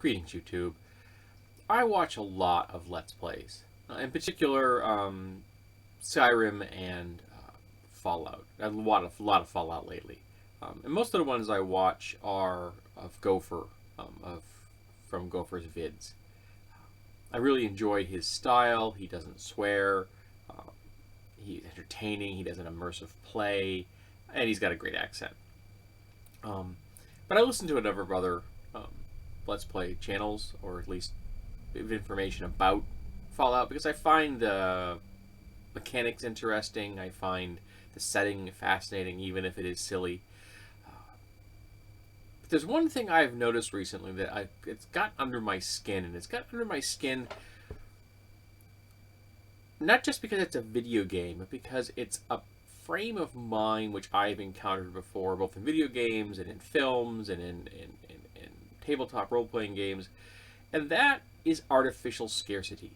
Greetings, YouTube. I watch a lot of Let's Plays, in particular Skyrim and Fallout. A lot of Fallout lately, and most of the ones I watch are of Gopher, from Gopher's vids. I really enjoy his style. He doesn't swear. Um, he's entertaining. He does an immersive play, and he's got a great accent. Um, but I listen to a number of other um, Let's Play channels, or at least bit of information about Fallout, because I find the mechanics interesting. I find the setting fascinating, even if it is silly. But there's one thing I've noticed recently that it's got under my skin, and it's got under my skin not just because it's a video game, but because it's a frame of mind which I've encountered before, both in video games and in films and in tabletop role-playing games, and that is artificial scarcity.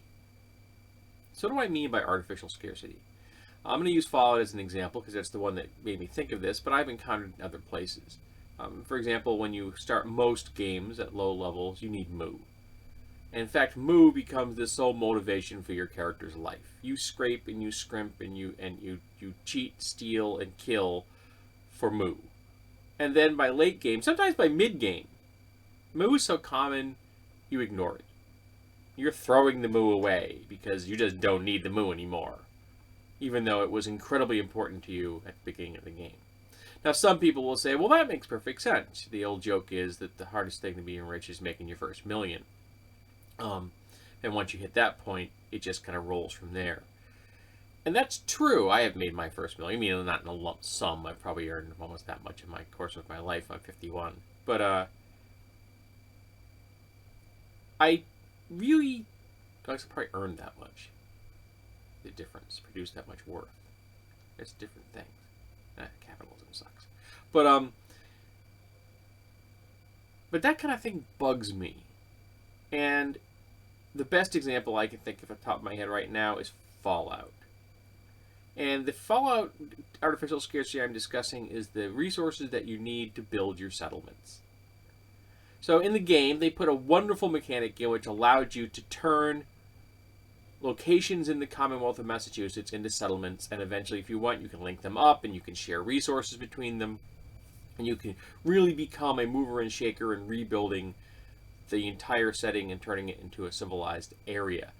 So what do I mean by artificial scarcity? I'm going to use Fallout as an example because that's the one that made me think of this, but I've encountered it in other places. For example, when you start most games at low levels, you need moo. And in fact, moo becomes the sole motivation for your character's life. You scrape and you scrimp and you cheat, steal, and kill for moo. And then by late game, sometimes by mid game, moo is so common you ignore it. You're throwing the moo away because you just don't need the moo anymore, even though it was incredibly important to you at the beginning of the game. Now, some people will say, well, that makes perfect sense. The old joke is that the hardest thing to be rich is making your first million. And once you hit that point, it just kind of rolls from there. And that's true. I have made my first million. I mean, not in a lump sum. I've probably earned almost that much in my course of my life. I'm 51. But, I really, I probably earned that much. The difference, produced that much worth. It's different things. Capitalism sucks. But that kind of thing bugs me. And the best example I can think of at the top of my head right now is Fallout. And the Fallout artificial scarcity I'm discussing is the resources that you need to build your settlements. So in the game, they put a wonderful mechanic in which allowed you to turn locations in the Commonwealth of Massachusetts into settlements, and eventually, if you want, you can link them up, and you can share resources between them, and you can really become a mover and shaker in rebuilding the entire setting and turning it into a civilized area.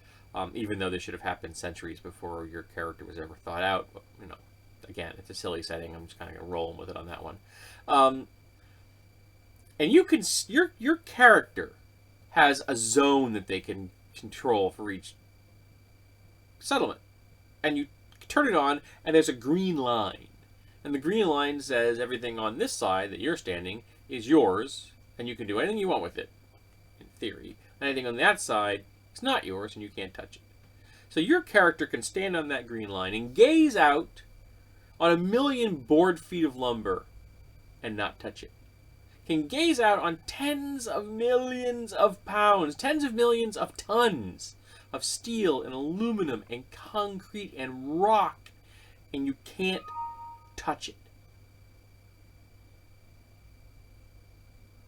Even though this should have happened centuries before your character was ever thought out. But, again, it's a silly setting. I'm just kind of rolling with it on that one. And you can your character has a zone that they can control for each settlement, and you turn it on, and there's a green line, and the green line says everything on this side that you're standing is yours, and you can do anything you want with it, in theory. Anything on that side is not yours, and you can't touch it. So your character can stand on that green line and gaze out on 1,000,000 board feet of lumber and not touch it. Can gaze out on tens of millions of pounds, tens of millions of tons of steel and aluminum and concrete and rock, and you can't touch it.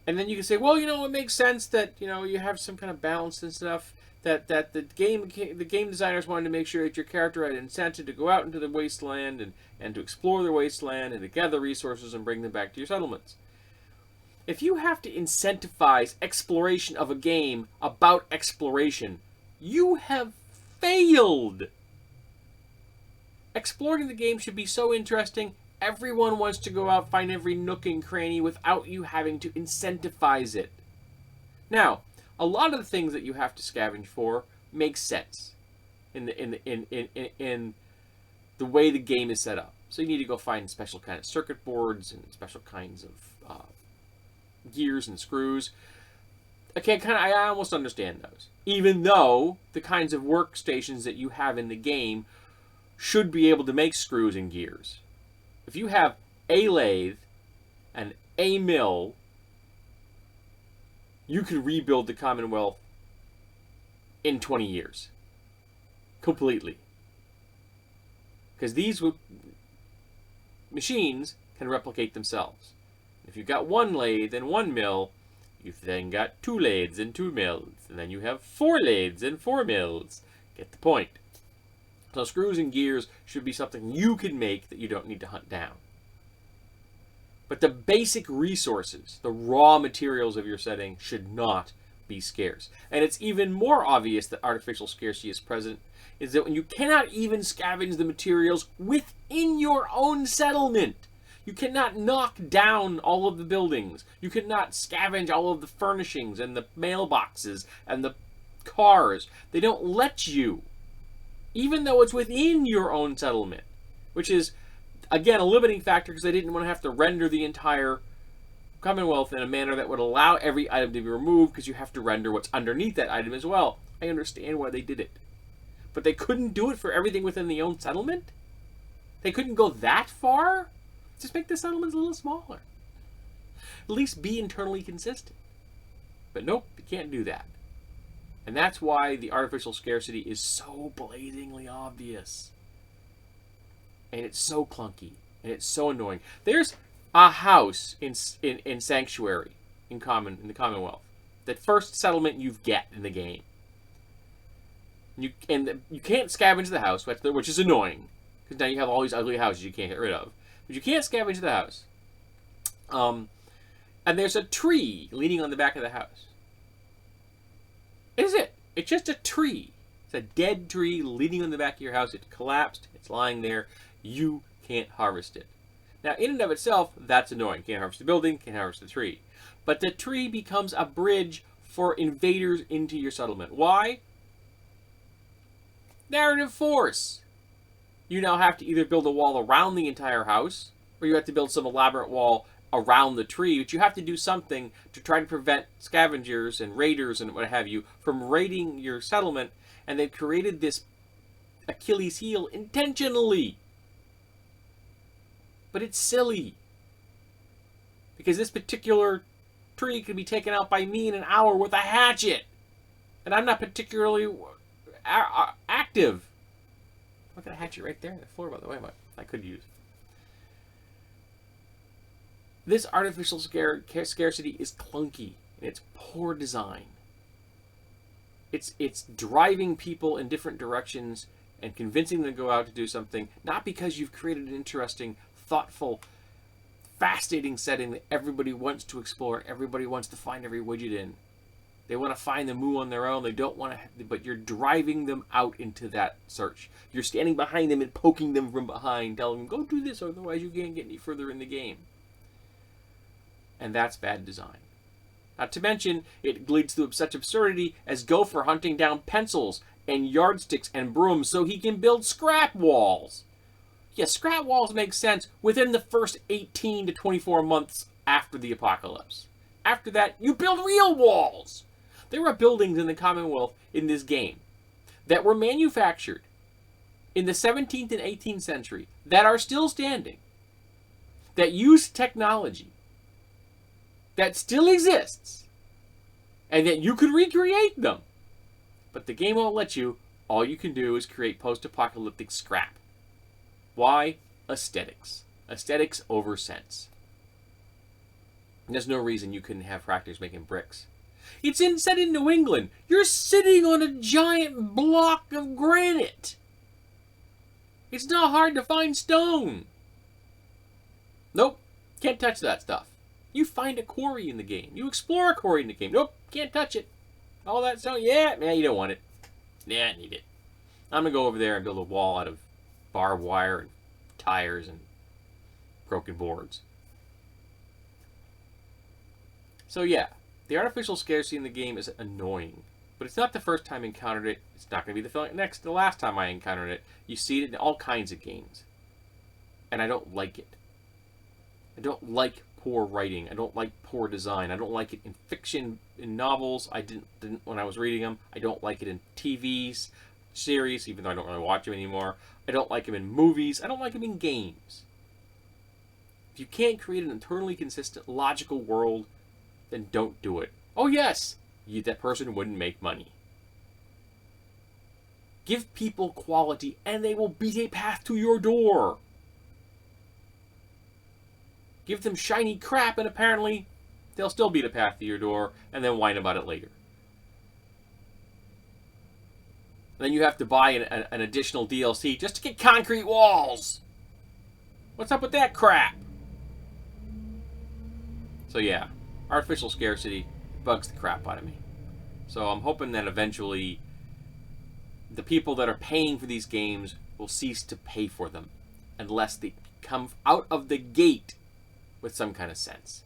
And then you can say, well, it makes sense that, you have some kind of balance and stuff, that the game designers wanted to make sure that your character had incentive to go out into the wasteland and to explore the wasteland and to gather resources and bring them back to your settlements. If you have to incentivize exploration of a game about exploration, you have failed. Exploring the game should be so interesting, everyone wants to go out, find every nook and cranny without you having to incentivize it. Now, a lot of the things that you have to scavenge for make sense in the way the game is set up. So you need to go find special kind of circuit boards and special kinds of gears and screws. I almost understand those. Even though the kinds of workstations that you have in the game should be able to make screws and gears. If you have a lathe and a mill, you could rebuild the Commonwealth in 20 years. Completely. Because these machines can replicate themselves. If you've got one lathe and one mill, You've then got 2 lathes and 2 mills, and then you have 4 lathes and 4 mills. Get the point. So screws and gears should be something you can make that you don't need to hunt down. But the basic resources, the raw materials of your setting, should not be scarce. And it's even more obvious that artificial scarcity is present, is that when you cannot even scavenge the materials within your own settlement. You cannot knock down all of the buildings. You cannot scavenge all of the furnishings and the mailboxes and the cars. They don't let you, even though it's within your own settlement, which is, again, a limiting factor because they didn't want to have to render the entire Commonwealth in a manner that would allow every item to be removed, because you have to render what's underneath that item as well. I understand why they did it. But they couldn't do it for everything within the own settlement? They couldn't go that far? Just make the settlements a little smaller. At least be internally consistent. But nope, you can't do that. And that's why the artificial scarcity is so blazingly obvious. And it's so clunky. And it's so annoying. There's a house in Sanctuary, in the Commonwealth. The first settlement you get in the game. You can't scavenge the house, which is annoying. Because now you have all these ugly houses you can't get rid of. But you can't scavenge the house. And there's a tree leaning on the back of the house. Is it? It's just a tree. It's a dead tree leaning on the back of your house. It collapsed. It's lying there. You can't harvest it. Now, in and of itself, that's annoying. Can't harvest the building, can't harvest the tree. But the tree becomes a bridge for invaders into your settlement. Why? Narrative force. You now have to either build a wall around the entire house, or you have to build some elaborate wall around the tree, but you have to do something to try to prevent scavengers and raiders and what have you from raiding your settlement, and they've created this Achilles heel intentionally. But it's silly. Because this particular tree could be taken out by me in an hour with a hatchet. And I'm not particularly active. I've got a hatchet right there on the floor, by the way, I could use. This artificial scarcity is clunky, and it's poor design. It's driving people in different directions and convincing them to go out to do something, not because you've created an interesting, thoughtful, fascinating setting that everybody wants to explore, everybody wants to find every widget in. They want to find the moo on their own. They don't want to, but you're driving them out into that search. You're standing behind them and poking them from behind, telling them, go do this, otherwise you can't get any further in the game. And that's bad design. Not to mention, it leads to such absurdity as Gopher hunting down pencils and yardsticks and brooms so he can build scrap walls. Yeah, scrap walls make sense within the first 18 to 24 months after the apocalypse. After that, you build real walls. There are buildings in the Commonwealth in this game that were manufactured in the 17th and 18th century that are still standing, that use technology that still exists, and that you could recreate them. But the game won't let you. All you can do is create post-apocalyptic scrap. Why? Aesthetics. Aesthetics over sense. And there's no reason you couldn't have practice making bricks. It's set in New England. You're sitting on a giant block of granite. It's not hard to find stone. Nope, can't touch that stuff. You find a quarry in the game. You explore a quarry in the game. Nope, can't touch it. All that stone, yeah, you don't want it. Yeah, I need it. I'm going to go over there and build a wall out of barbed wire and tires and broken boards. So yeah, the artificial scarcity in the game is annoying. But it's not the first time I encountered it. It's not going to be the last time I encountered it. You see it in all kinds of games. And I don't like it. I don't like poor writing. I don't like poor design. I don't like it in fiction, in novels. I didn't when I was reading them. I don't like it in TVs, series, even though I don't really watch them anymore. I don't like them in movies. I don't like them in games. If you can't create an internally consistent, logical world, then don't do it. Oh yes, that person wouldn't make money. Give people quality and they will beat a path to your door. Give them shiny crap and apparently they'll still beat a path to your door and then whine about it later. Then you have to buy an additional DLC just to get concrete walls. What's up with that crap? So yeah, artificial scarcity bugs the crap out of me. So I'm hoping that eventually the people that are paying for these games will cease to pay for them unless they come out of the gate with some kind of sense.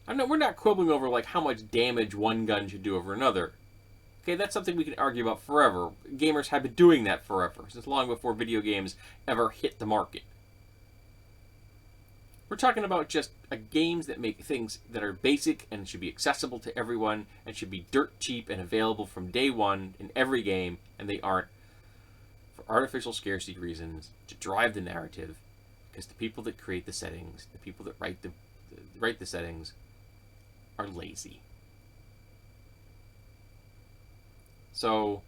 We're not quibbling over like how much damage one gun should do over another. Okay, that's something we can argue about forever. Gamers have been doing that forever, since long before video games ever hit the market. We're talking about just games that make things that are basic and should be accessible to everyone and should be dirt cheap and available from day one in every game, and they aren't, for artificial scarcity reasons, to drive the narrative, because the people that create the settings, the people that write the settings, are lazy. So,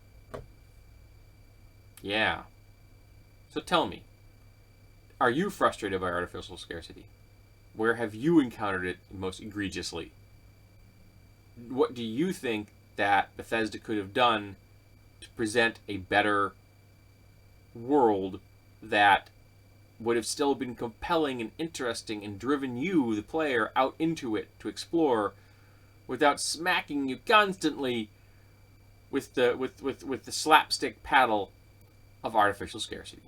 yeah. So tell me, are you frustrated by artificial scarcity? Where have you encountered it most egregiously? What do you think that Bethesda could have done to present a better world that would have still been compelling and interesting and driven you, the player, out into it to explore without smacking you constantly with the slapstick paddle of artificial scarcity?